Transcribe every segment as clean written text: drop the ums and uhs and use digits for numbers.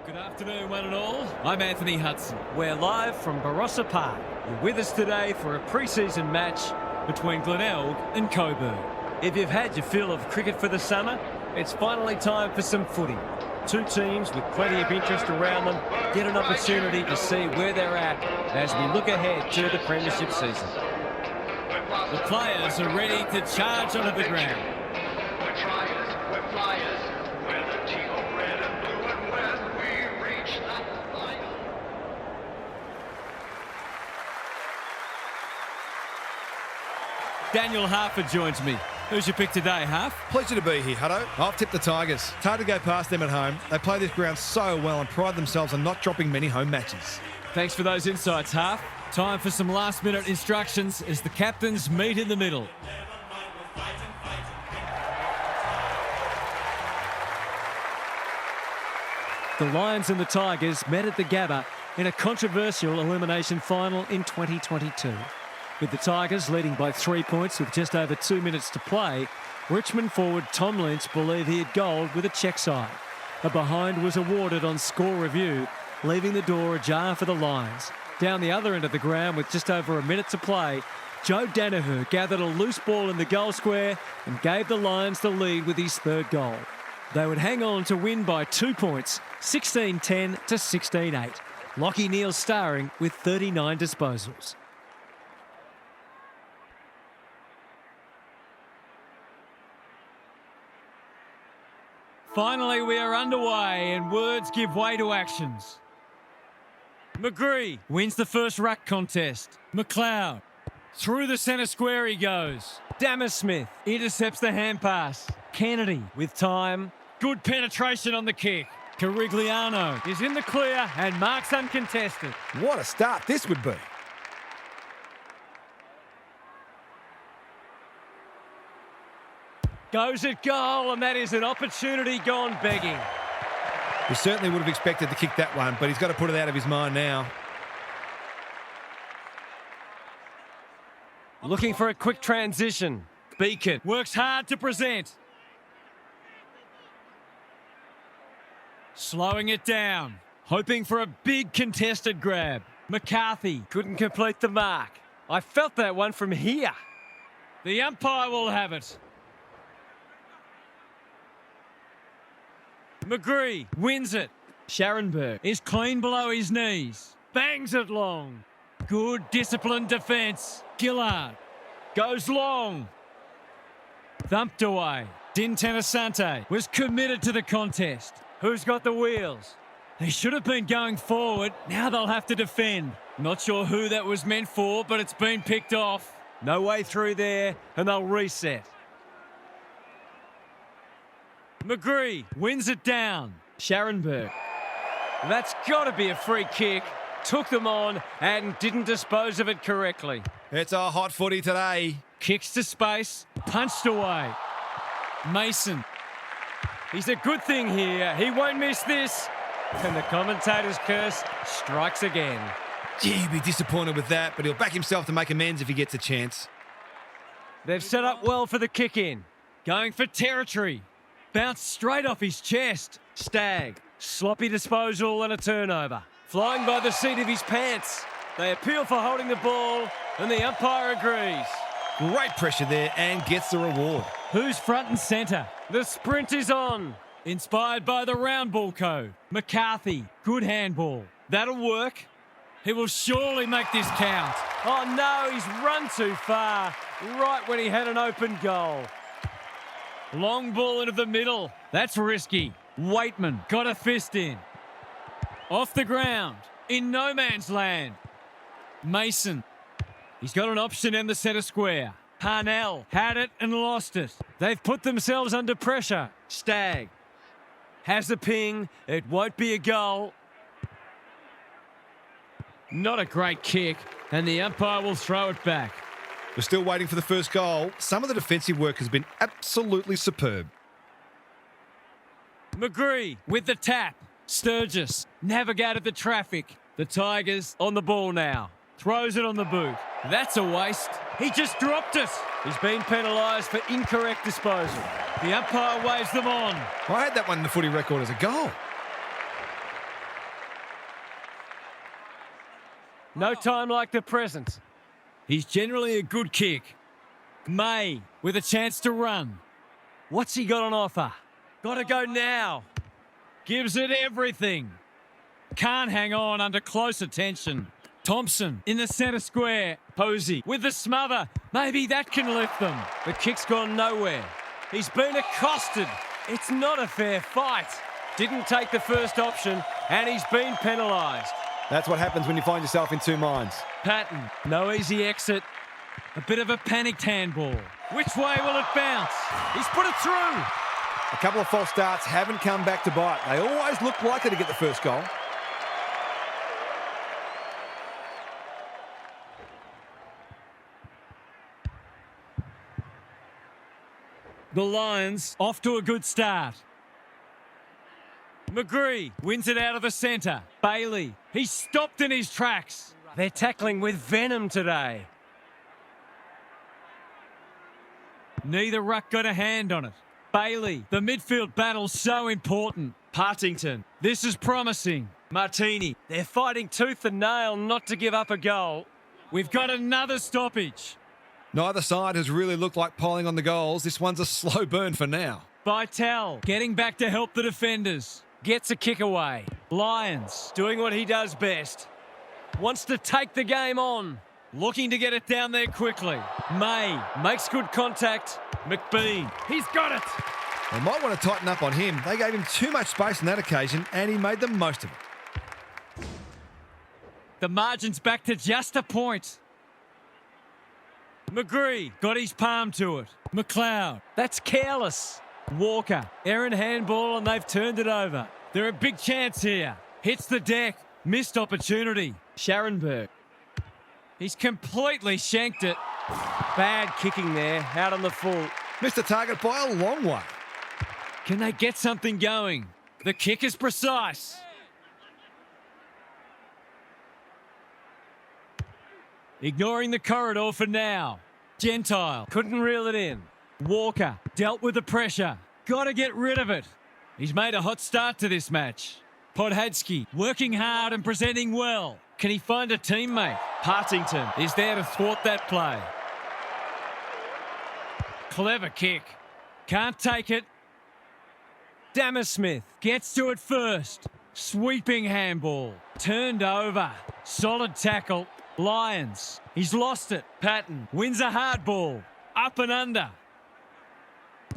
Good afternoon, one and all. I'm Anthony Hudson. We're live from Barossa Park. You're with us today for a pre-season match Between Glenelg and Coburg. If you've had your fill of cricket for the summer, it's finally time for some footy. Two teams with plenty of interest around them get an opportunity to see where they're at as we look ahead to the premiership season. The players are ready to charge onto the ground. We're tryers, we're flyers, we're the team of red and blue, and when we reach that final. Daniel Harford joins me. Who's your pick today, Harf? Pleasure to be here, Hutto. I've tipped the Tigers. It's hard to go past them at home. They play this ground so well and pride themselves on not dropping many home matches. Thanks for those insights, Harf. Time for some last-minute instructions as the captains meet in the middle. The Lions and the Tigers met at the Gabba in a controversial elimination final in 2022. With the Tigers leading by 3 points with just over 2 minutes to play, Richmond forward Tom Lynch believed he had gold with a check side. A behind was awarded on score review, leaving the door ajar for the Lions. Down the other end of the ground with just over a minute to play, Joe Danaher gathered a loose ball in the goal square and gave the Lions the lead with his third goal. They would hang on to win by 2 points, 16-10 to 16-8. Lachie Neale starring with 39 disposals. Finally, we are underway and words give way to actions. McGree wins the first ruck contest. McLeod, through the centre square he goes. Smith Intercepts the hand pass. Kennedy with time. Good penetration on the kick. Carigliano is in the clear and marks uncontested. What a start this would be. Goes at goal, and that is an opportunity gone begging. He certainly would have expected to kick that one, but he's got to put it out of his mind now. Looking for a quick transition. Beacon Works hard to present. Slowing it down. Hoping for a big contested grab. McCarthy. couldn't complete the mark. I felt that one from here. The umpire will have it. McGree wins it. Scharenberg Is clean below his knees. Bangs it long. Good disciplined defence. Gillard goes long. Thumped away. Dintanasante was committed to the contest. Who's got the wheels? They should have been going forward. Now they'll have to defend. Not sure who that was meant for, but it's been picked off. No way through there, and they'll reset. McGree wins it down. Scharenberg. That's got to be a free kick. Took them on and didn't dispose of it correctly. It's a hot footy today. Kicks to space. Punched away. Mason. He's a good thing here. He won't miss this. And the commentator's curse strikes again. Gee, he'd be disappointed with that, but he'll back himself to make amends if he gets a chance. They've set up well for the kick-in. Going for territory. Bounced straight off his chest. Stagg. Sloppy disposal and a turnover. Flying by the seat of his pants. They appeal for holding the ball, and the umpire agrees. Great pressure there and gets the reward. Who's front and centre? The sprint is on. Inspired by the round ball code. McCarthy. Good handball. That'll work. He will surely make this count. Oh no, he's run too far. Right when he had an open goal. Long ball into the middle. That's risky. Waitman got a fist in. Off the ground. In no man's land. Mason. He's got an option in the centre square. Parnell had it and lost it. They've put themselves under pressure. Stagg has a ping. It won't be a goal. Not a great kick, and the umpire will throw it back. We're still waiting for the first goal. Some of the defensive work has been absolutely superb. McGree with the tap. Sturgis navigated the traffic. The Tigers on the ball now. Throws it on the boot. That's a waste. He just dropped it. He's been penalised for incorrect disposal. The umpire waves them on. I had that one in the footy record as a goal. No time like the present. He's generally a good kick. May with a chance to run. What's he got on offer? Got to go now. Gives it everything. Can't hang on under close attention. Thompson in the centre square. Posey With the smother. Maybe that can lift them. The kick's gone nowhere. He's been accosted. It's not a fair fight. Didn't take the first option, and he's been penalised. That's what happens when you find yourself in two minds. Patton, no easy exit. A bit of a panicked handball. Which way will it bounce? He's put it through. A couple of false starts haven't come back to bite. They always look likely to get the first goal. The Lions off to a good start. McGree wins it out of the centre. Bailey, he's stopped in his tracks. They're tackling with venom today. Neither ruck got a hand on it. Bailey, the midfield battle's so important. Partington, This is promising. Martini, they're fighting tooth and nail not to give up a goal. We've got another stoppage. Neither side has really looked like piling on the goals. This one's a slow burn for now. Vital getting back to help the defenders. Gets a kick away. Lions Doing what he does best. Wants to take the game on. looking to get it down there quickly. May Makes good contact. McBean, he's got it. They might want to tighten up on him. They gave him too much space on that occasion, and he made the most of it. The margin's back to just a point. McGree got his palm to it. McLeod, That's careless. Walker, errant handball, and they've turned it over. They're a big chance here. Hits the deck. Missed opportunity. Scharenberg. He's completely shanked it. Bad kicking there. Out on the full. Missed the target by a long way. Can they get something going? The kick is precise. Ignoring the corridor for now. Gentile Couldn't reel it in. Walker dealt with the pressure. Got to get rid of it. He's made a hot start to this match. Podhadsky working hard and presenting well. Can he find a teammate? Partington is there to thwart that play. Clever kick. Can't take it. Dammersmith. Gets to it first. Sweeping handball. Turned over. Solid tackle. Lions. He's lost it. Patton wins a hard ball. Up and under.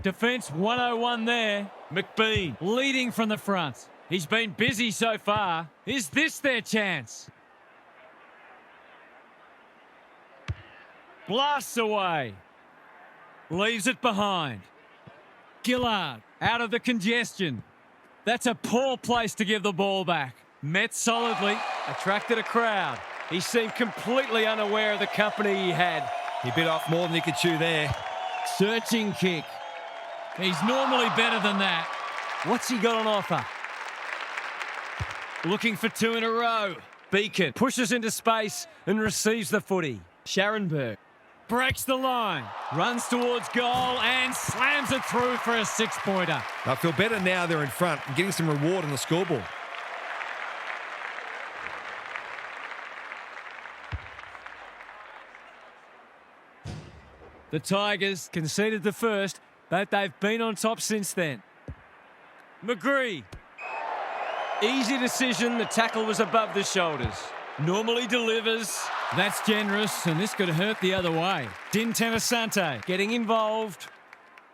Defence 101 there. McBean leading from the front. He's been busy so far. Is this their chance? Blasts away. Leaves it behind. Gillard out of the congestion. That's a poor place to give the ball back. Met solidly. Attracted a crowd. He seemed completely unaware of the company he had. He bit off more than he could chew there. Searching kick. He's normally better than that. What's he got on offer? Looking for two in a row. Beacon pushes into space and receives the footy. Scharenberg. Breaks the line. Runs towards goal and slams it through for a six-pointer. They'll feel better now they're in front and getting some reward on the scoreboard. The Tigers conceded the first, but they've been on top since then. McGree. Easy decision. The tackle was above the shoulders. Normally delivers. That's generous, and this could hurt the other way. Dintanasante Getting involved.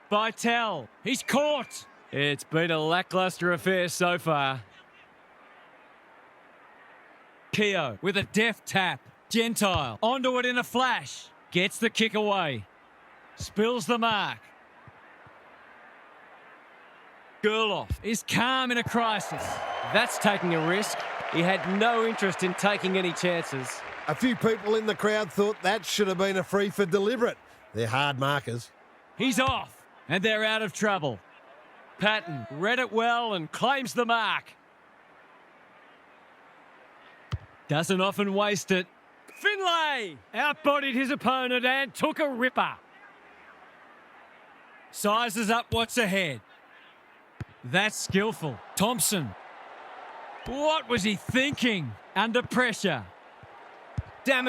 Vital. He's caught. It's been a lacklustre affair so far. Keogh with a deft tap. Gentile onto it in a flash. Gets the kick away. Spills the mark. Gerloff is calm in a crisis. That's taking a risk. He had no interest in taking any chances. A few people in the crowd thought that should have been a free for deliberate. They're hard markers. He's off, and they're out of trouble. Patton read it well and claims the mark. Doesn't often waste it. Finlay outbodied his opponent and took a ripper. Sizes up what's ahead. That's skillful. Thompson. What was he thinking? Under pressure.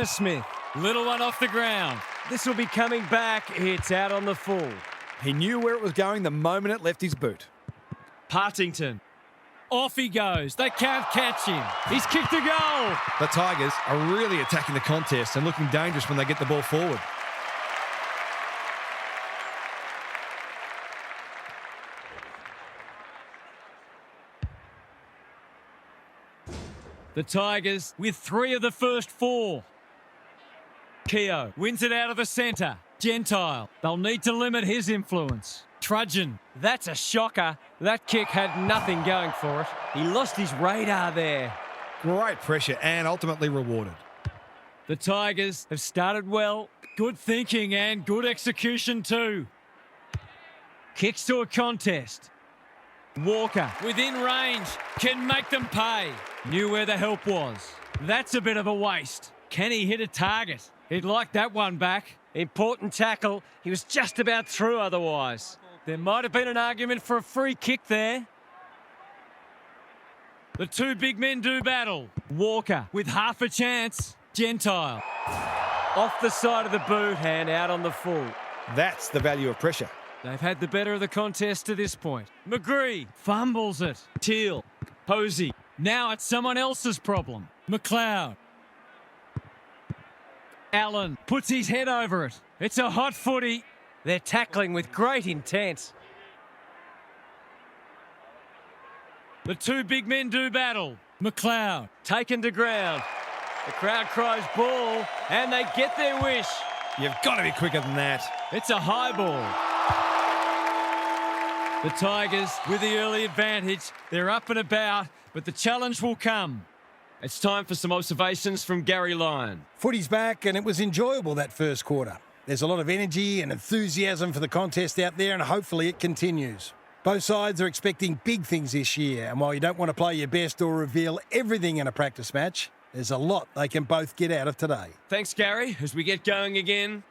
Smith. Little one off the ground. This will be coming back. It's out on the full. He knew where it was going the moment it left his boot. Partington. Off he goes. They can't catch him. He's kicked a goal. The Tigers are really attacking the contest and looking dangerous when they get the ball forward. The Tigers with 3 of the first 4. Keogh wins it out of the centre. Gentile. They'll need to limit his influence. Trudgeon. That's a shocker. That kick had nothing going for it. He lost his radar there. Great pressure and ultimately rewarded. The Tigers have started well. Good thinking and good execution too. Kicks to a contest. Walker within range can make them pay. Knew where the help was. That's a bit of a waste. Can he hit a target? He'd like that one back. Important tackle. He was just about through otherwise. There might have been an argument for a free kick there. The 2 big men do battle. Walker with half a chance. Gentile. Off the side of the boot and out on the full. That's the value of pressure. They've had the better of the contest to this point. McGree fumbles it. Teal. Posey. Now it's someone else's problem. McLeod. Allen puts his head over it. It's a hot footy. They're tackling with great intent. The 2 big men do battle. McLeod. Taken to ground. The crowd cries ball and they get their wish. You've got to be quicker than that. It's a high ball. The Tigers with the early advantage. They're up and about, but the challenge will come. It's time for some observations from Gary Lyon. Footy's back and it was enjoyable that first quarter. There's a lot of energy and enthusiasm for the contest out there and hopefully it continues. Both sides are expecting big things this year, and while you don't want to play your best or reveal everything in a practice match, there's a lot they can both get out of today. Thanks, Gary. As we get going again.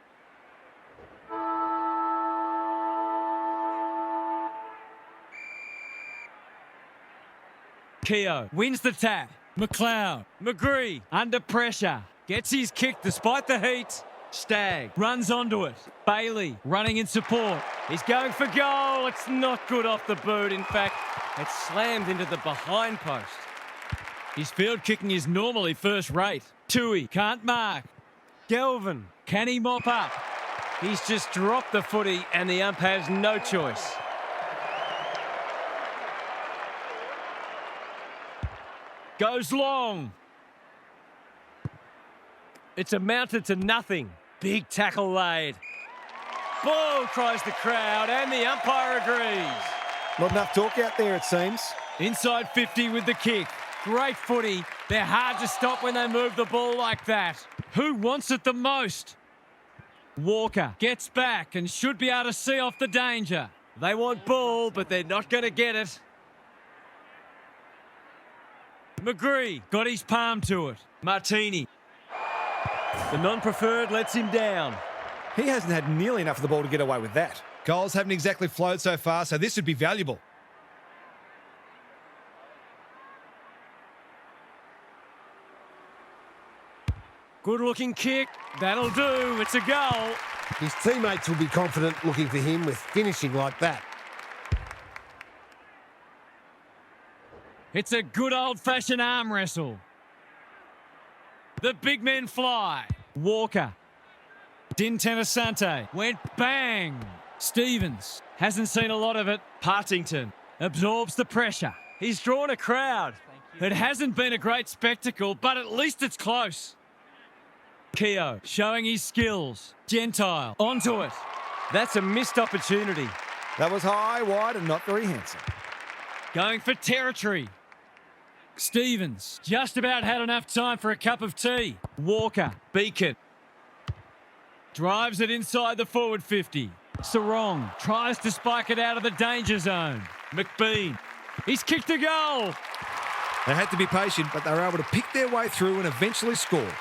Keogh wins the tap. McLeod. McGree under pressure. Gets his kick despite the heat. Stagg runs onto it. Bailey running in support. He's going for goal. It's not good off the boot. In fact, it's slammed into the behind post. His field kicking is normally first rate. Tui can't mark. Galvin. Can he mop up? He's just dropped the footy and the ump has no choice. Goes long. It's amounted to nothing. Big tackle laid. Ball, cries the crowd, and the umpire agrees. Not enough talk out there, it seems. Inside 50 with the kick. Great footy. They're hard to stop when they move the ball like that. Who wants it the most? Walker gets back and should be able to see off the danger. They want ball, but they're not going to get it. McGree got his palm to it. Martini. The non-preferred lets him down. He hasn't had nearly enough of the ball to get away with that. Goals haven't exactly flowed so far, so this would be valuable. Good-looking kick. That'll do. It's a goal. His teammates will be confident looking for him with finishing like that. It's a good old-fashioned arm wrestle. The big men fly. Walker. Dintenasante went bang. Stevens hasn't seen a lot of it. Partington absorbs the pressure. He's drawn a crowd. It hasn't been a great spectacle, but at least it's close. Keogh showing his skills. Gentile onto it. That's a missed opportunity. That was high, wide, and not very handsome. Going for territory. Stevens just about had enough time for a cup of tea. Walker. Beacon. Drives it inside the forward 50. Sarong tries to spike it out of the danger zone. McBean. He's kicked a goal. They had to be patient, but they were able to pick their way through and eventually score.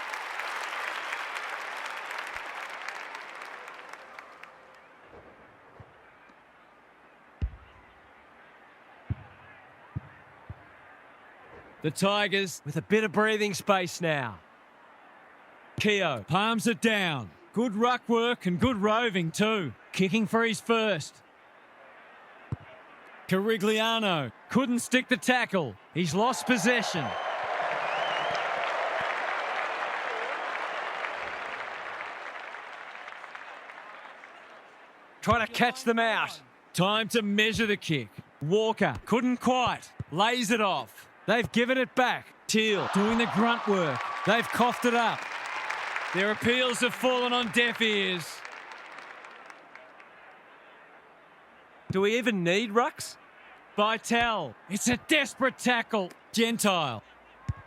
The Tigers with a bit of breathing space now. Keogh palms it down. Good ruck work and good roving too. Kicking for his first. Carigliano couldn't stick the tackle. He's lost possession. Trying to catch them out. Time to measure the kick. Walker couldn't quite. Lays it off. They've given it back. Teal doing the grunt work. They've coughed it up. Their appeals have fallen on deaf ears. Do we even need rucks? Vital. It's a desperate tackle. Gentile.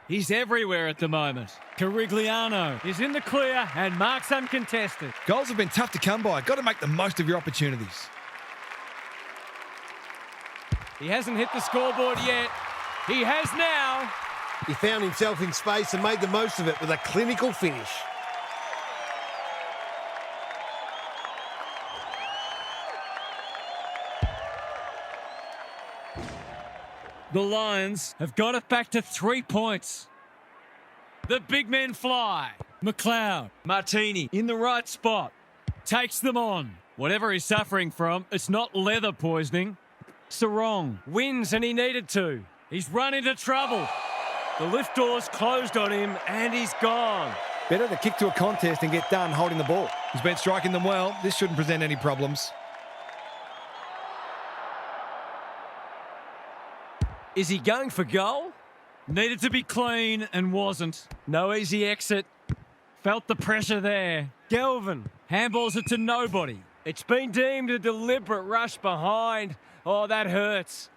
He's everywhere at the moment. Carigliano is in the clear and marks uncontested. Goals have been tough to come by. Got to make the most of your opportunities. He hasn't hit the scoreboard yet. He has now. He found himself in space and made the most of it with a clinical finish. The Lions have got it back to 3 points. The big men fly. McLeod, Martini in the right spot. Takes them on. Whatever he's suffering from, it's not leather poisoning. Sarong wins and he needed to. He's run into trouble. The lift door's closed on him and he's gone. Better to kick to a contest and get done holding the ball. He's been striking them well. This shouldn't present any problems. Is he going for goal? Needed to be clean and wasn't. No easy exit. Felt the pressure there. Galvin handballs it to nobody. It's been deemed a deliberate rush behind. Oh, that hurts.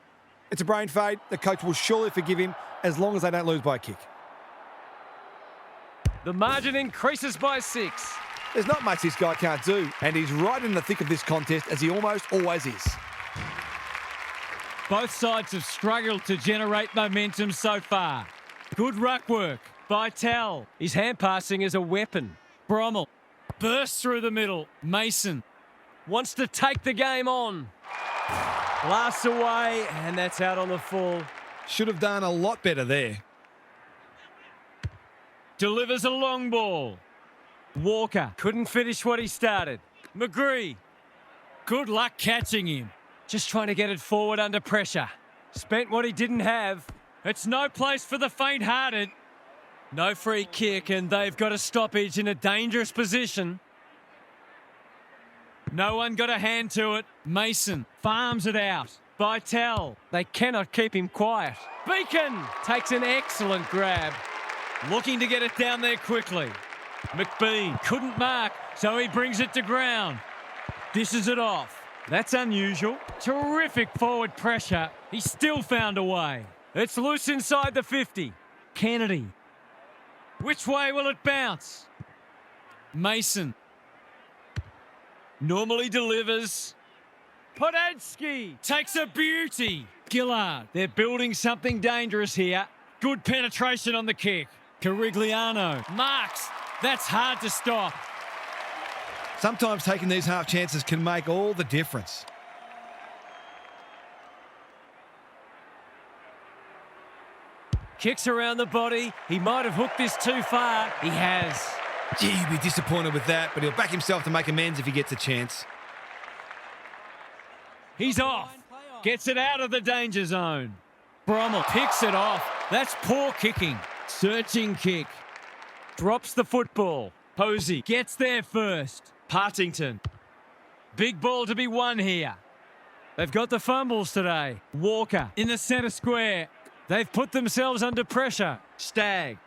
It's a brain fade. The coach will surely forgive him as long as they don't lose by a kick. The margin increases by 6. There's not much this guy can't do, and he's right in the thick of this contest as he almost always is. Both sides have struggled to generate momentum so far. Good ruck work. Vital. His hand passing is a weapon. Brommel bursts through the middle. Mason wants to take the game on. Blasts away, and that's out on the full. Should have done a lot better there. Delivers a long ball. Walker couldn't finish what he started. McGree. Good luck catching him. Just trying to get it forward under pressure. Spent what he didn't have. It's no place for the faint-hearted. No free kick, and they've got a stoppage in a dangerous position. No one got a hand to it. Mason farms it out. Vital. They cannot keep him quiet. Beacon takes an excellent grab. Looking to get it down there quickly. McBean couldn't mark, so he brings it to ground. Dishes it off. That's unusual. Terrific forward pressure. He still found a way. It's loose inside the 50. Kennedy. Which way will it bounce? Mason. Normally delivers. Podansky takes a beauty. Gillard. They're building something dangerous here. Good penetration on the kick. Carigliano marks. That's hard to stop. Sometimes taking these half chances can make all the difference. Kicks around the body. He might have hooked this too far. He has. Gee, he'll be disappointed with that, but he'll back himself to make amends if he gets a chance. He's off. Gets it out of the danger zone. Brommel picks it off. That's poor kicking. Searching kick. Drops the football. Posey gets there first. Partington. Big ball to be won here. They've got the fumbles today. Walker in the centre square. They've put themselves under pressure. Stagg.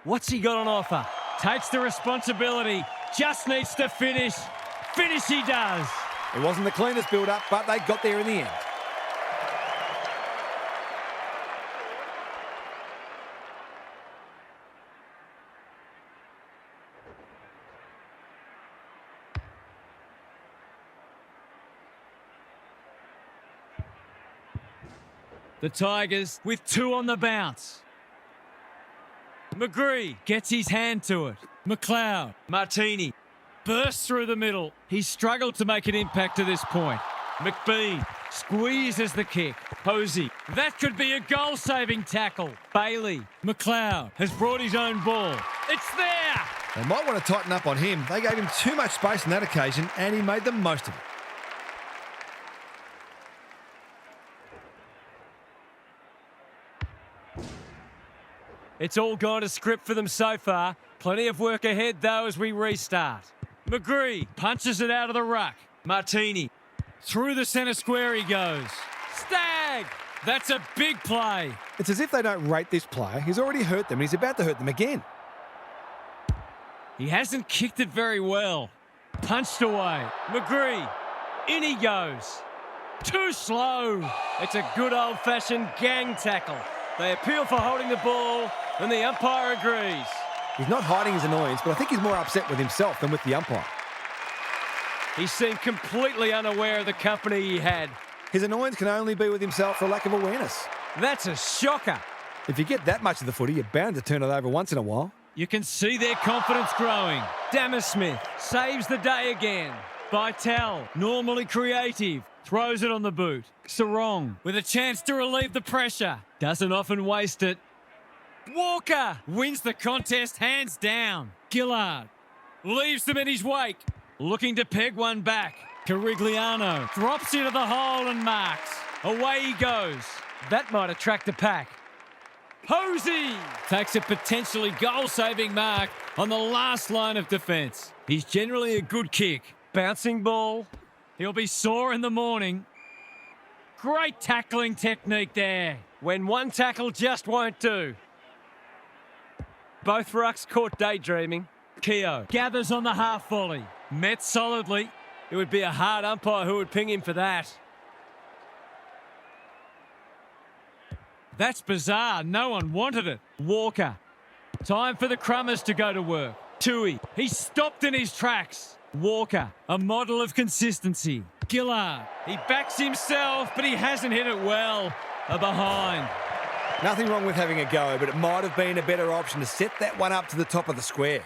What's he got on offer? Takes the responsibility. Just needs to finish. Finish he does. It wasn't the cleanest build-up, but they got there in the end. The Tigers with 2 on the bounce. McGree gets his hand to it. McLeod. Martini bursts through the middle. He's struggled to make an impact to this point. McBean squeezes the kick. Posey. That could be a goal-saving tackle. Bailey. McLeod has brought his own ball. It's there! They might want to tighten up on him. They gave him too much space on that occasion, and he made the most of it. It's all gone to script for them so far. Plenty of work ahead, though, as we restart. McGree punches it out of the ruck. Martini. Through the centre square he goes. Stag! That's a big play. It's as if they don't rate this player. He's already hurt them, and he's about to hurt them again. He hasn't kicked it very well. Punched away. McGree. In he goes. Too slow. It's a good old-fashioned gang tackle. They appeal for holding the ball, and the umpire agrees. He's not hiding his annoyance, but I think he's more upset with himself than with the umpire. He seemed completely unaware of the company he had. His annoyance can only be with himself for lack of awareness. That's a shocker. If you get that much of the footy, you're bound to turn it over once in a while. You can see their confidence growing. Dammersmith saves the day again. Vital, normally creative, throws it on the boot. Sarong with a chance to relieve the pressure. Doesn't often waste it. Walker wins the contest hands down. Gillard leaves them in his wake. Looking to peg one back. Carigliano drops into the hole and marks. Away he goes. That might attract the pack. Posey takes a potentially goal-saving mark on the last line of defence. He's generally a good kick. Bouncing ball. He'll be sore in the morning. Great tackling technique there. When one tackle just won't do. Both rucks caught daydreaming. Keogh gathers on the half volley. Met solidly. It would be a hard umpire who would ping him for that. That's bizarre. No one wanted it. Walker. Time for the Crummers to go to work. Tui. He's stopped in his tracks. Walker. A model of consistency. Gillard. He backs himself, but he hasn't hit it well. A behind. Nothing wrong with having a go, but it might have been a better option to set that one up to the top of the square.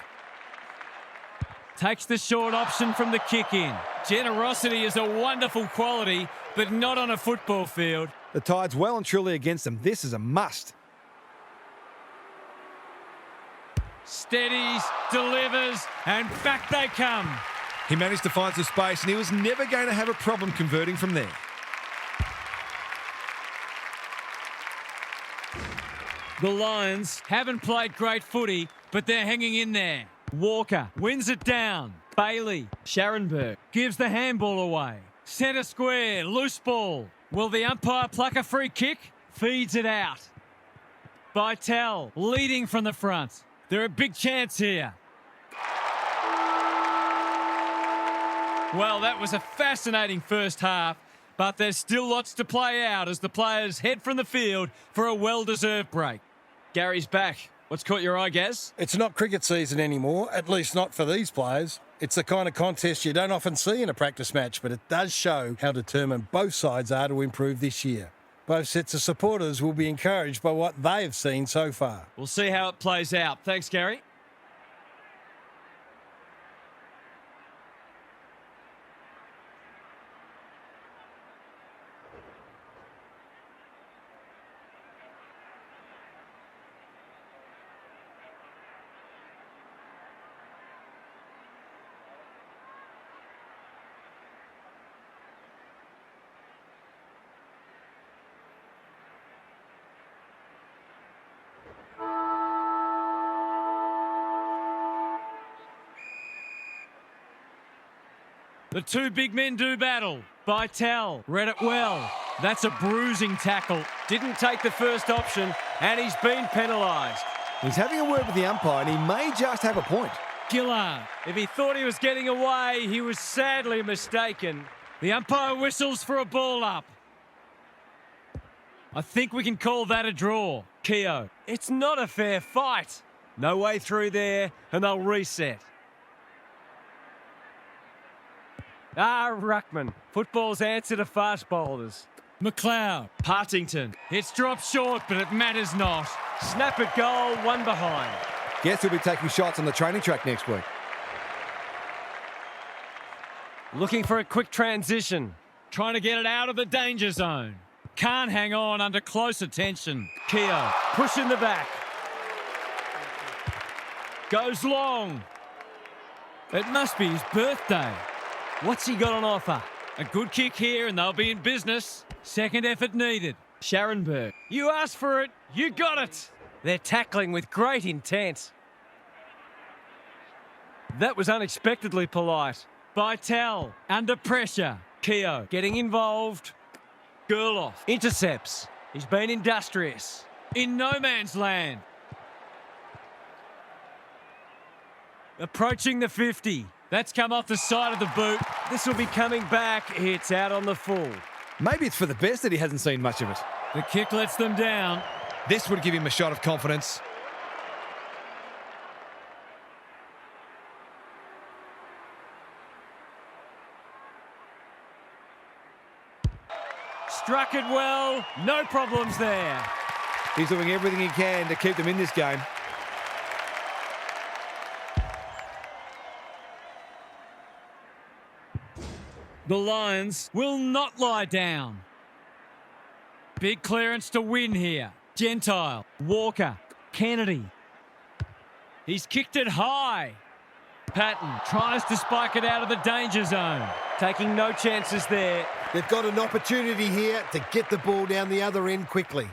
Takes the short option from the kick in. Generosity is a wonderful quality, but not on a football field. The Tide's well and truly against them. This is a must. Steadies, delivers, and back they come. He managed to find some space, and he was never going to have a problem converting from there. The Lions haven't played great footy, but they're hanging in there. Walker wins it down. Bailey. Scharenberg Gives the handball away. Centre square, loose ball. Will the umpire pluck a free kick? Feeds it out. Vital leading from the front. They're a big chance here. Well, that was a fascinating first half, but there's still lots to play out as the players head from the field for a well-deserved break. Gary's back. What's caught your eye, Gaz? It's not cricket season anymore, at least not for these players. It's the kind of contest you don't often see in a practice match, but it does show how determined both sides are to improve this year. Both sets of supporters will be encouraged by what they have seen so far. We'll see how it plays out. Thanks, Gary. The two big men do battle. Vital read it well. That's a bruising tackle. Didn't take the first option, and he's been penalised. He's having a word with the umpire, and he may just have a point. Gillard. If he thought he was getting away, he was sadly mistaken. The umpire whistles for a ball up. I think we can call that a draw. Keogh. It's not a fair fight. No way through there, and they'll reset. Ruckman. Football's answer to fast bowlers. McLeod. Partington. It's dropped short, but it matters not. Snap at goal, one behind. Guess he'll be taking shots on the training track next week. Looking for a quick transition. Trying to get it out of the danger zone. Can't hang on under close attention. Keogh pushing the back. Goes long. It must be his birthday. What's he got on offer? A good kick here and they'll be in business. Second effort needed. Scharenberg. You asked for it, you got it. They're tackling with great intent. That was unexpectedly polite. Vital. Under pressure. Keogh. Getting involved. Gerloff. Intercepts. He's been industrious. In no man's land. Approaching the 50. That's come off the side of the boot. This will be coming back. It's out on the full. Maybe it's for the best that he hasn't seen much of it. The kick lets them down. This would give him a shot of confidence. Struck it well. No problems there. He's doing everything he can to keep them in this game. The Lions will not lie down. Big clearance to win here. Gentile. Walker. Kennedy. He's kicked it high. Patton tries to spike it out of the danger zone. Taking no chances there. They've got an opportunity here to get the ball down the other end quickly.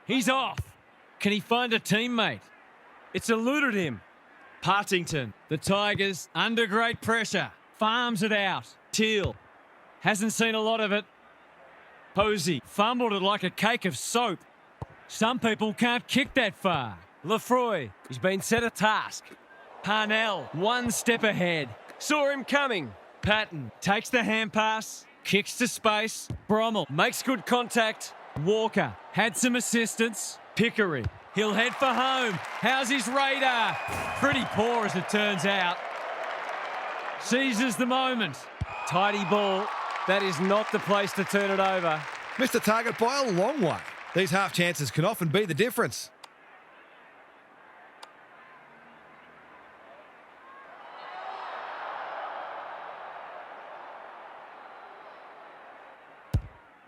He's off. Can he find a teammate? It's eluded him. Partington. The Tigers under great pressure. Farms it out. Teal. Hasn't seen a lot of it. Posey fumbled it like a cake of soap. Some people can't kick that far. Lefroy. He's been set a task. Parnell. One step ahead. Saw him coming. Patton takes the hand pass. Kicks to space. Brommel Makes good contact. Walker had some assistance. Pickering. He'll head for home. How's his radar? Pretty poor as it turns out. Seizes the moment. Tidy ball. That is not the place to turn it over. Missed the target by a long way. These half chances can often be the difference.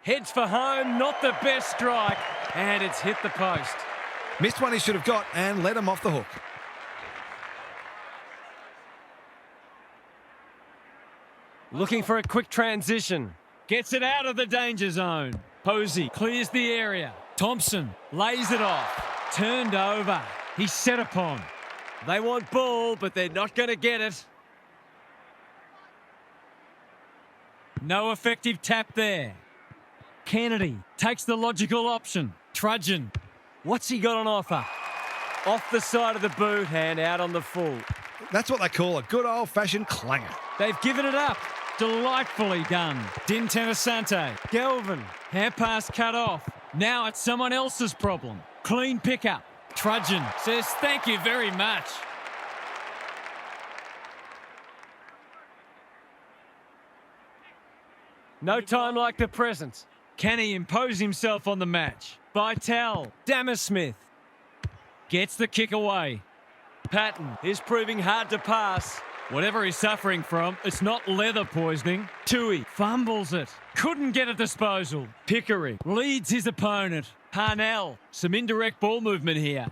Heads for home, not the best strike. And it's hit the post. Missed one he should have got and let him off the hook. Looking for a quick transition. Gets it out of the danger zone. Posey clears the area. Thompson lays it off. Turned over. He's set upon. They want ball, but they're not going to get it. No effective tap there. Kennedy takes the logical option. Trudgeon. What's he got on offer? Off the side of the boot and out on the full. That's what they call a good old-fashioned clanger. They've given it up. Delightfully done. Dintanasante. Galvin. Hair pass cut off. Now it's someone else's problem. Clean pickup. Trudgeon says thank you very much. No time like the present. Can he impose himself on the match? Vital. Dammersmith. Gets the kick away. Patton is proving hard to pass. Whatever he's suffering from, it's not leather poisoning. Tui fumbles it. Couldn't get a disposal. Pickering leads his opponent. Parnell. Some indirect ball movement here.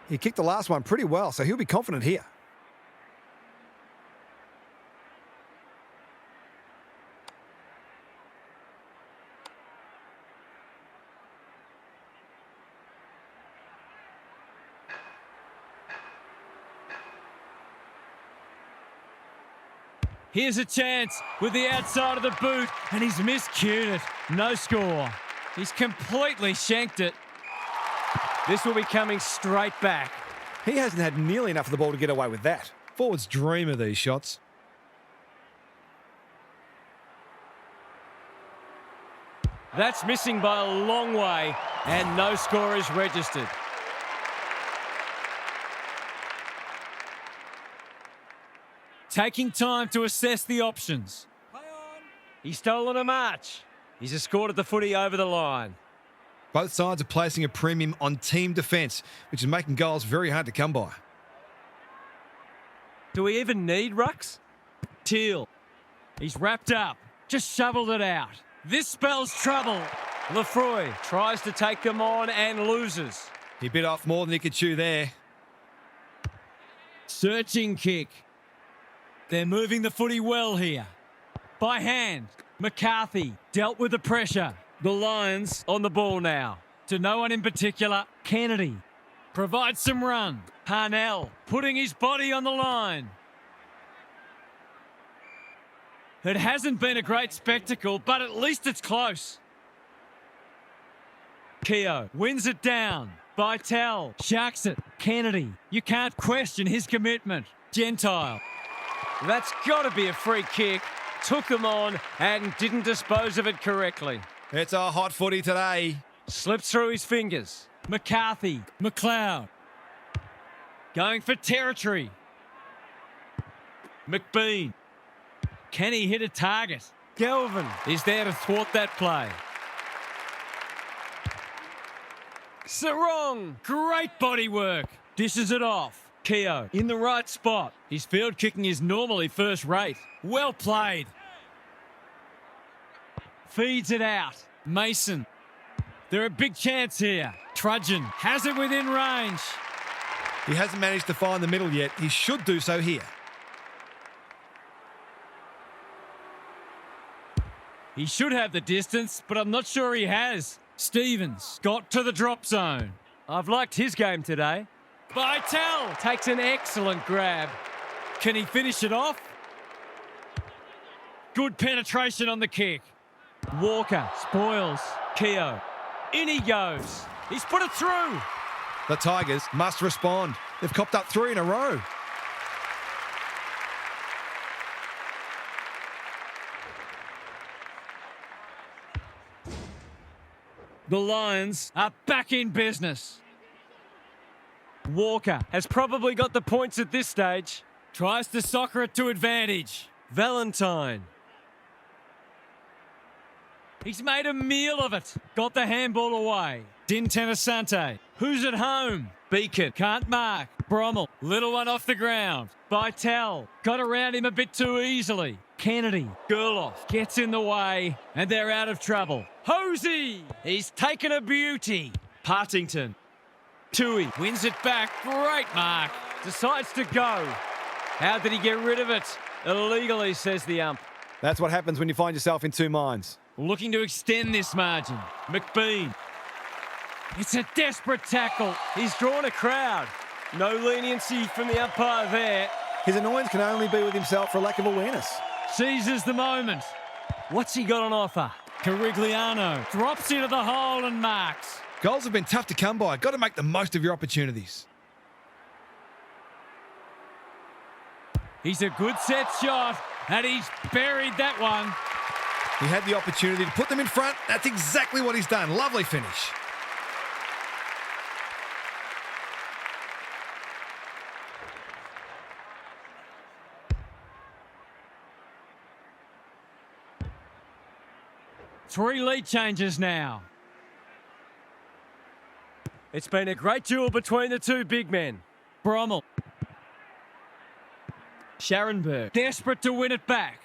He kicked the last one pretty well, so he'll be confident here. Here's a chance with the outside of the boot, and he's miscued it. No score. He's completely shanked it. This will be coming straight back. He hasn't had nearly enough of the ball to get away with that. Forwards dream of these shots. That's missing by a long way, and no score is registered. Taking time to assess the options. He's stolen a march. He's escorted the footy over the line. Both sides are placing a premium on team defence, which is making goals very hard to come by. Do we even need rucks? Teal. He's wrapped up. Just shoveled it out. This spells trouble. Lefroy tries to take them on and loses. He bit off more than he could chew there. Searching kick. They're moving the footy well here. By hand, McCarthy dealt with the pressure. The Lions on the ball now. To no one in particular, Kennedy provides some run. Parnell putting his body on the line. It hasn't been a great spectacle, but at least it's close. Keogh wins it down. Vitale sharks it. Kennedy, you can't question his commitment. Gentile. That's got to be a free kick. Took them on and didn't dispose of it correctly. It's a hot footy today. Slips through his fingers. McCarthy. McLeod. Going for territory. McBean. Can he hit a target? Galvin is there to thwart that play. Sarong. Great body work. Dishes it off. Keogh in the right spot. His field kicking is normally first rate. Well played. Feeds it out. Mason. They're a big chance here. Trudgeon has it within range. He hasn't managed to find the middle yet. He should do so here. He should have the distance, but I'm not sure he has. Stevens got to the drop zone. I've liked his game today. Vitale Takes an excellent grab. Can he finish it off? Good penetration on the kick. Walker spoils. Keogh. In he goes. He's put it through. The Tigers must respond. They've copped up 3 in a row. The Lions are back in business. Walker has probably got the points at this stage. Tries to soccer it to advantage. Valentine. He's made a meal of it. Got the handball away. Din Tenasante. Who's at home? Beacon. Can't mark. Brommel. Little one off the ground. Vitale. Got around him a bit too easily. Kennedy. Gerloff gets in the way and they're out of trouble. Hosey. He's taken a beauty. Partington. Tui wins it back. Great mark. Decides to go. How did he get rid of it? Illegally, says the ump. That's what happens when you find yourself in two minds. Looking to extend this margin. McBean. It's a desperate tackle. He's drawn a crowd. No leniency from the umpire there. His annoyance can only be with himself for lack of awareness. Seizes the moment. What's he got on offer? Carigliano drops into the hole and marks. Goals have been tough to come by. Got to make the most of your opportunities. He's a good set shot, and he's buried that one. He had the opportunity to put them in front. That's exactly what he's done. Lovely finish. Three lead changes now. It's been a great duel between the two big men. Brommel. Scharenberg. Desperate to win it back.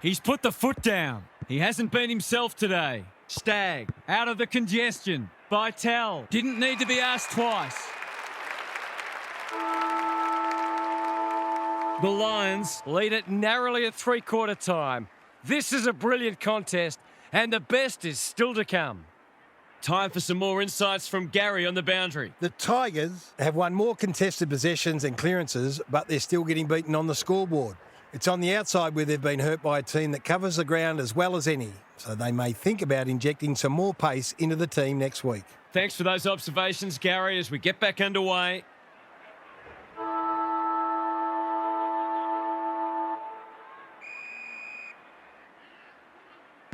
He's put the foot down. He hasn't been himself today. Stagg out of the congestion. Vitale didn't need to be asked twice. The Lions Lead it narrowly at three-quarter time. This is a brilliant contest, and the best is still to come. Time for some more insights from Gary on the boundary. The Tigers have won more contested possessions and clearances, but they're still getting beaten on the scoreboard. It's on the outside where they've been hurt by a team that covers the ground as well as any, so they may think about injecting some more pace into the team next week. Thanks for those observations, Gary, as we get back underway.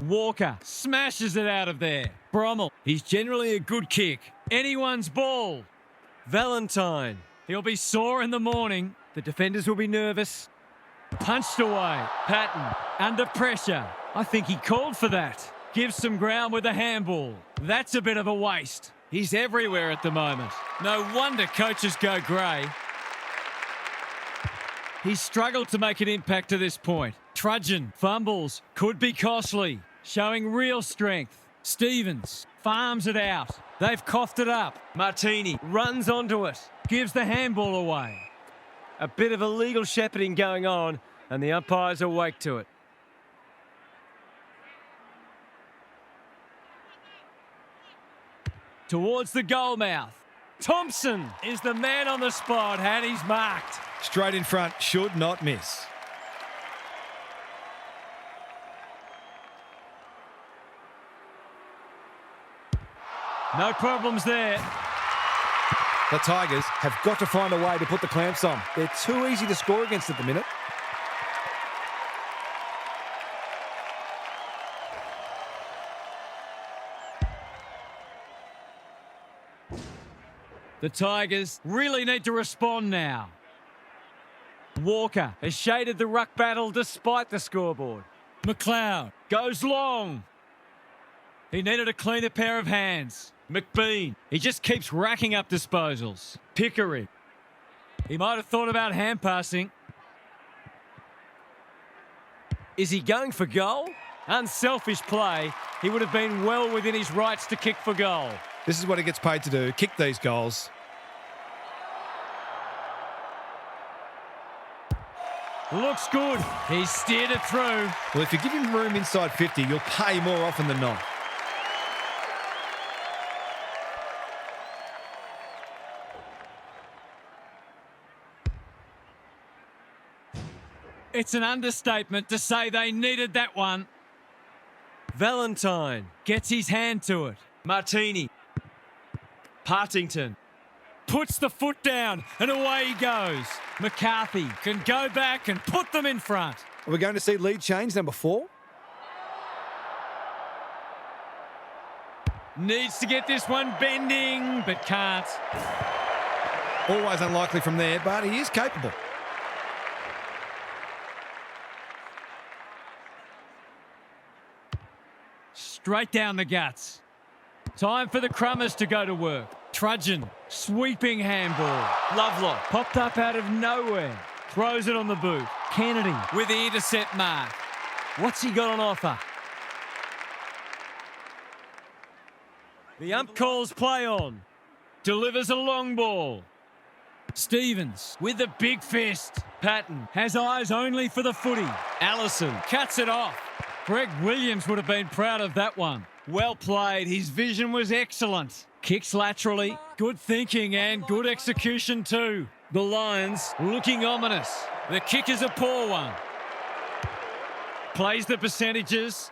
Walker smashes it out of there. Brommel, he's generally a good kick. Anyone's ball. Valentine. He'll be sore in the morning. The defenders will be nervous. Punched away. Patton, under pressure. I think he called for that. Gives some ground with a handball. That's a bit of a waste. He's everywhere at the moment. No wonder coaches go grey. He's struggled to make an impact to this point. Trudgeon fumbles. Could be costly. Showing real strength. Stevens farms it out. They've coughed it up. Martini runs onto it. Gives the handball away. A bit of illegal shepherding going on, and the umpires awake to it. Towards the goal mouth. Thompson is the man on the spot, and he's marked. Straight in front, should not miss. No problems there. The Tigers have got to find a way to put the clamps on. They're too easy to score against at the minute. The Tigers really need to respond now. Walker has shaded the ruck battle despite the scoreboard. McLeod goes long. He needed a cleaner pair of hands. McBean, he just keeps racking up disposals. Pickering, he might have thought about hand passing. Is he going for goal? Unselfish play. He would have been well within his rights to kick for goal. This is what he gets paid to do, kick these goals. Looks good. He steered it through. Well, if you give him room inside 50, you'll pay more often than not. It's an understatement to say they needed that one. Valentine Gets his hand to it. Martini. Partington. Puts the foot down and away he goes. McCarthy can go back and put them in front. Are we going to see lead change number 4? Needs to get this one bending, but can't. Always unlikely from there, but he is capable. Straight down the guts. Time for the Crummers to go to work. Trudgeon, sweeping handball. Lovelock popped up out of nowhere. Throws it on the boot. Kennedy with the intercept mark. What's he got on offer? The ump calls play on. Delivers a long ball. Stevens with the big fist. Patton has eyes only for the footy. Allison cuts it off. Greg Williams would have been proud of that one. Well played. His vision was excellent. Kicks laterally. Good thinking and good execution too. The Lions looking ominous. The kick is a poor one. Plays the percentages.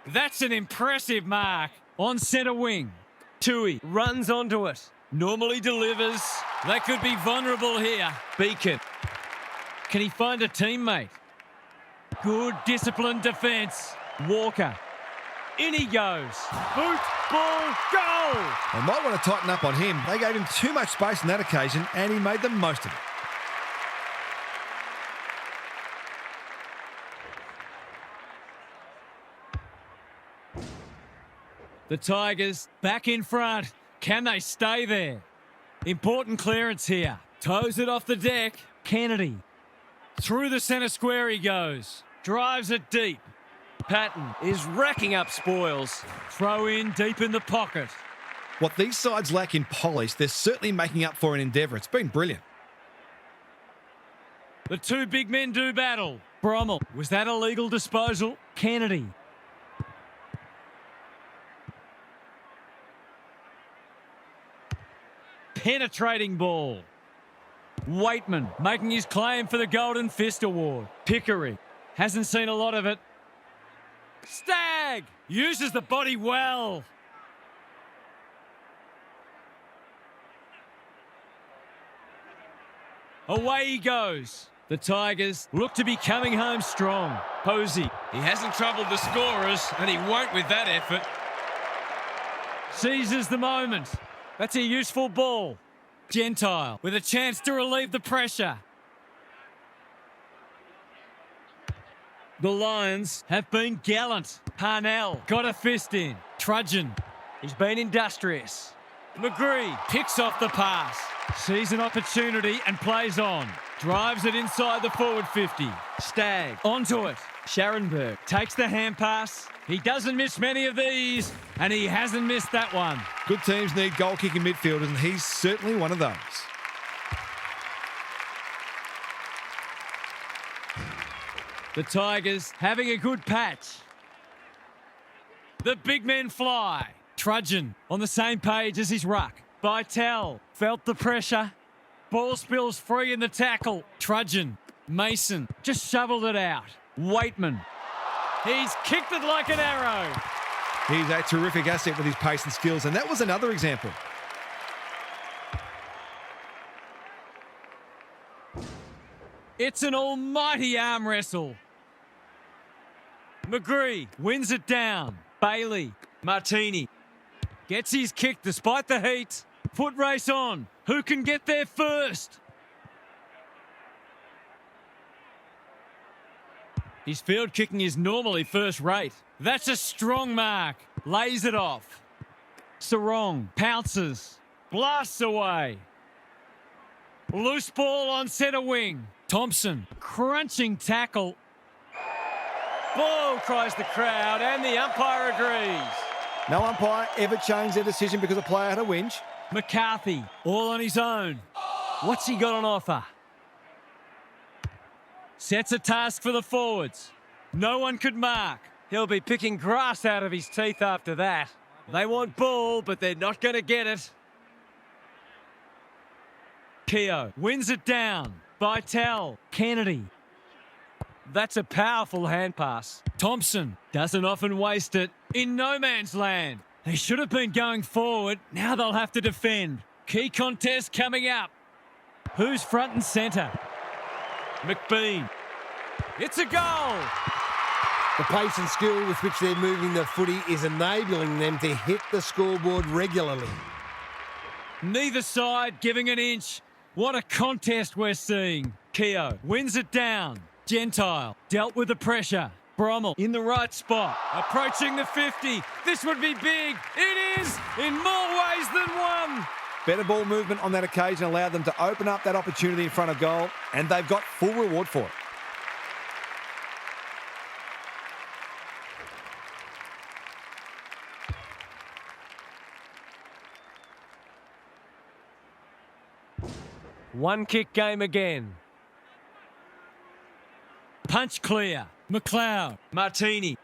That's an impressive mark. On centre wing. Tui runs onto it. Normally delivers. They could be vulnerable here. Beacon. Can he find a teammate? Good disciplined defence. Walker. In he goes. Boot, ball, goal! They might want to tighten up on him. They gave him too much space on that occasion, and he made the most of it. The Tigers back in front. Can they stay there? Important clearance here. Toes it off the deck. Kennedy. Through the centre square he goes. Drives it deep. Patton is racking up spoils. Throw in deep in the pocket. What these sides lack in polish, they're certainly making up for in endeavour. It's been brilliant. The two big men do battle. Brommel. Was that a legal disposal? Kennedy. Penetrating ball. Waitman making his claim for the Golden Fist Award. Pickering hasn't seen a lot of it. Stagg uses the body well. Away he goes. The Tigers look to be coming home strong. Posey, he hasn't troubled the scorers, and he won't with that effort. Seizes the moment. That's a useful ball. Gentile with a chance to relieve the pressure. The Lions have been gallant. Parnell got a fist in. Trudgeon, he's been industrious. McGree picks off the pass. Sees an opportunity and plays on. Drives it inside the forward 50. Stagg onto it. Scharenberg takes the hand pass. He doesn't miss many of these, and he hasn't missed that one. Good teams need goal-kicking midfielders, and he's certainly one of those. The Tigers having a good patch. The big men fly. Trudgeon on the same page as his ruck. Bytel felt the pressure. Ball spills free in the tackle. Trudgeon. Mason just shoveled it out. Waitman. He's kicked it like an arrow. He's a terrific asset with his pace and skills, and that was another example. It's an almighty arm wrestle. McGree wins it down. Bailey. Martini. Gets his kick despite the heat. Foot race on. Who can get there first? His field kicking is normally first rate. That's a strong mark. Lays it off. Sarong pounces. Blasts away. Loose ball on centre wing. Thompson crunching tackle. Ball, cries the crowd, and the umpire agrees. No umpire ever changed their decision because a player had a whinge. McCarthy, all on his own. What's he got on offer? Sets a task for the forwards. No one could mark. He'll be picking grass out of his teeth after that. They want ball, but they're not going to get it. Keogh wins it down. Bytel. Kennedy. That's a powerful hand pass. Thompson doesn't often waste it. In no man's land. They should have been going forward. Now they'll have to defend. Key contest coming up. Who's front and centre? McBean. It's a goal. The pace and skill with which they're moving the footy is enabling them to hit the scoreboard regularly. Neither side giving an inch. What a contest we're seeing. Keogh wins it down. Gentile dealt with the pressure. Brommel in the right spot. Approaching the 50. This would be big. It is in more ways than one. Better ball movement on that occasion allowed them to open up that opportunity in front of goal, and they've got full reward for it. One kick game again. Punch clear. McLeod. Martini.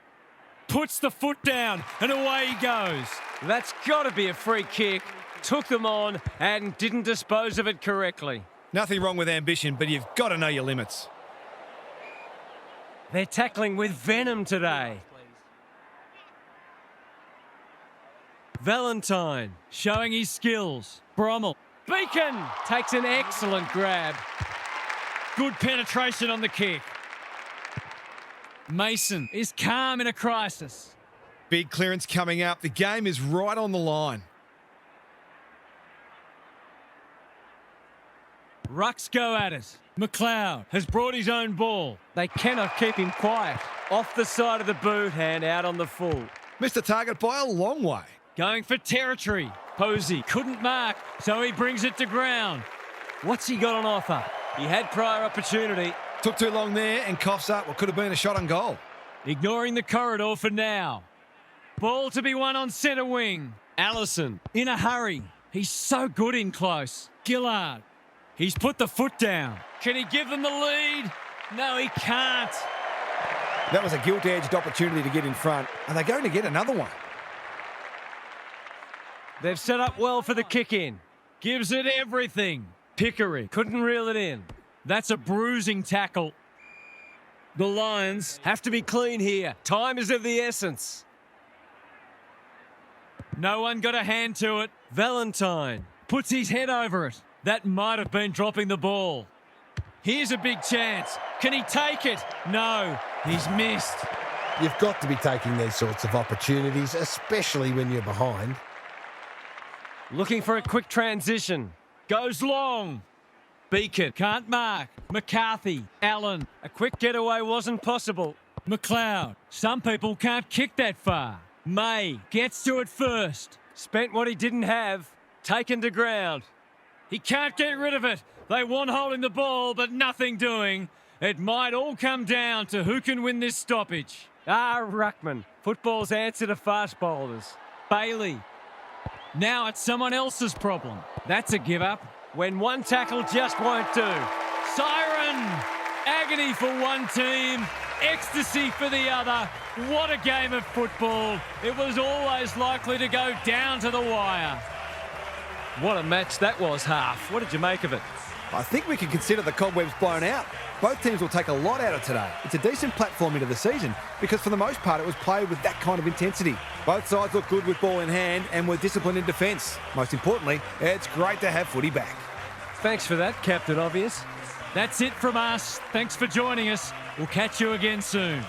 Puts the foot down and away he goes. That's got to be a free kick. Took them on and didn't dispose of it correctly. Nothing wrong with ambition, but you've got to know your limits. They're tackling with venom today. Valentine showing his skills. Brommel. Beacon takes an excellent grab. Good penetration on the kick. Mason is calm in a crisis. Big clearance coming up. The game is right on the line. Rucks go at it. McLeod has brought his own ball. They cannot keep him quiet. Off the side of the boot and out on the full. Missed the target by a long way. Going for territory. Posey couldn't mark, so he brings it to ground. What's he got on offer? He had prior opportunity. Took too long there and coughs up what could have been a shot on goal. Ignoring the corridor for now. Ball to be won on centre wing. Allison in a hurry. He's so good in close. Gillard. He's put the foot down. Can he give them the lead? No, he can't. That was a gilt-edged opportunity to get in front. Are they going to get another one? They've set up well for the kick-in. Gives it everything. Pickering couldn't reel it in. That's a bruising tackle. The Lions have to be clean here. Time is of the essence. No one got a hand to it. Valentine puts his head over it. That might have been dropping the ball. Here's a big chance. Can he take it? No, he's missed. You've got to be taking these sorts of opportunities, especially when you're behind. Looking for a quick transition. Goes long. Beacon can't mark. McCarthy. Allen. A quick getaway wasn't possible. McLeod. Some people can't kick that far. May gets to it first. Spent what he didn't have. Taken to ground. He can't get rid of it. They want holding the ball, but nothing doing. It might all come down to who can win this stoppage. Ruckman. Football's answer to fast bowlers. Bailey. Now it's someone else's problem. That's a give up. When one tackle just won't do. Siren! Agony for one team, ecstasy for the other. What a game of football. It was always likely to go down to the wire. What a match that was, Half. What did you make of it? I think we can consider the cobwebs blown out. Both teams will take a lot out of today. It's a decent platform into the season because for the most part it was played with that kind of intensity. Both sides look good with ball in hand and were disciplined in defence. Most importantly, it's great to have footy back. Thanks for that, Captain Obvious. That's it from us. Thanks for joining us. We'll catch you again soon.